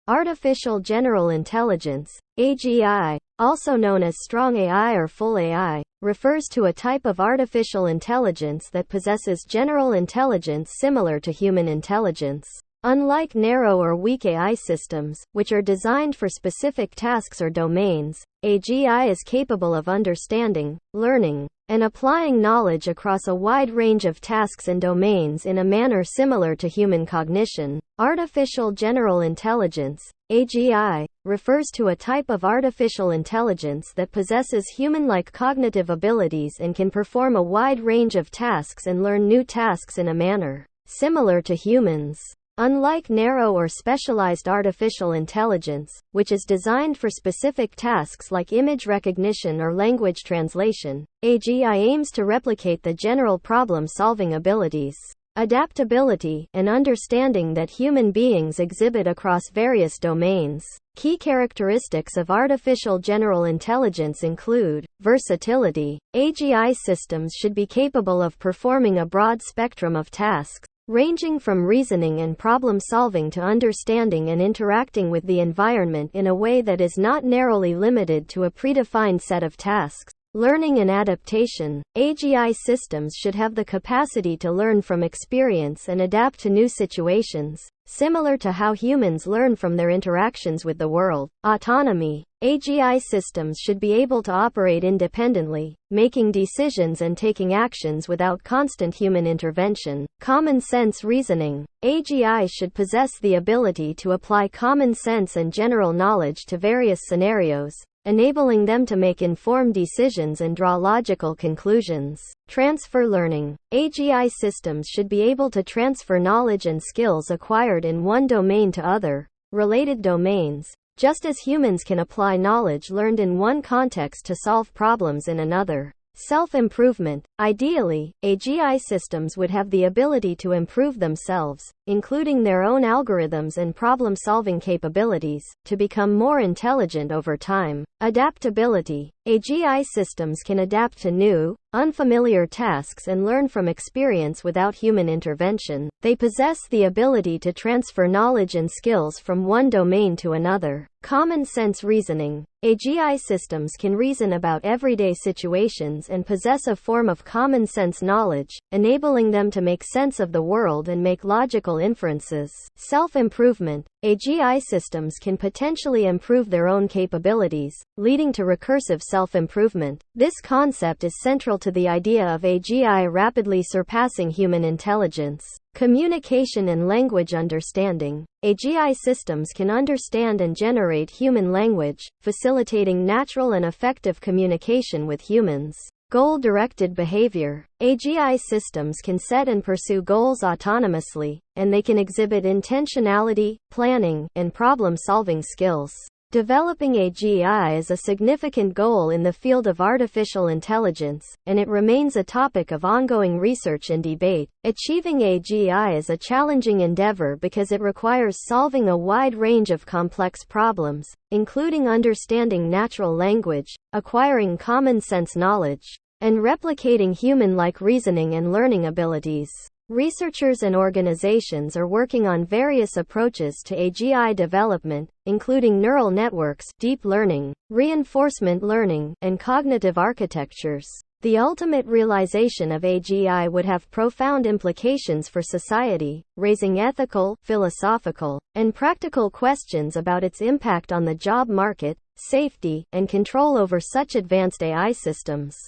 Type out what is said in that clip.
Artificial General Intelligence, AGI, also known as strong AI or full AI, refers to a type of artificial intelligence that possesses general intelligence similar to human intelligence. Unlike narrow or weak AI systems, which are designed for specific tasks or domains, AGI is capable of understanding, learning, and applying knowledge across a wide range of tasks and domains in a manner similar to human cognition. Artificial General Intelligence, AGI, refers to a type of artificial intelligence that possesses human-like cognitive abilities and can perform a wide range of tasks and learn new tasks in a manner similar to humans. Unlike narrow or specialized artificial intelligence, which is designed for specific tasks like image recognition or language translation, AGI aims to replicate the general problem-solving abilities, adaptability, and understanding that human beings exhibit across various domains. Key characteristics of artificial general intelligence include versatility. AGI systems should be capable of performing a broad spectrum of tasks, ranging from reasoning and problem-solving to understanding and interacting with the environment in a way that is not narrowly limited to a predefined set of tasks. Learning and adaptation. AGI systems should have the capacity to learn from experience and adapt to new situations, similar to how humans learn from their interactions with the world. Autonomy. AGI systems should be able to operate independently, making decisions and taking actions without constant human intervention. Common sense reasoning. AGI should possess the ability to apply common sense and general knowledge to various scenarios, enabling them to make informed decisions and draw logical conclusions. Transfer learning. AGI systems should be able to transfer knowledge and skills acquired in one domain to other, related domains, just as humans can apply knowledge learned in one context to solve problems in another. Self-improvement. Ideally, AGI systems would have the ability to improve themselves, including their own algorithms and problem-solving capabilities, to become more intelligent over time. Adaptability. AGI systems can adapt to new, unfamiliar tasks and learn from experience without human intervention. They possess the ability to transfer knowledge and skills from one domain to another. Common sense reasoning. AGI systems can reason about everyday situations and possess a form of common sense knowledge, enabling them to make sense of the world and make logical inferences. Self-improvement. AGI systems can potentially improve their own capabilities, leading to recursive self-improvement. This concept is central to the idea of AGI rapidly surpassing human intelligence. Communication and language understanding. AGI systems can understand and generate human language, facilitating natural and effective communication with humans. Goal-directed behavior. AGI systems can set and pursue goals autonomously, and they can exhibit intentionality, planning, and problem-solving skills. Developing AGI is a significant goal in the field of artificial intelligence, and it remains a topic of ongoing research and debate. Achieving AGI is a challenging endeavor because it requires solving a wide range of complex problems, including understanding natural language, acquiring common sense knowledge, and replicating human-like reasoning and learning abilities. Researchers and organizations are working on various approaches to AGI development, including neural networks, deep learning, reinforcement learning, and cognitive architectures. The ultimate realization of AGI would have profound implications for society, raising ethical, philosophical, and practical questions about its impact on the job market, safety, and control over such advanced AI systems.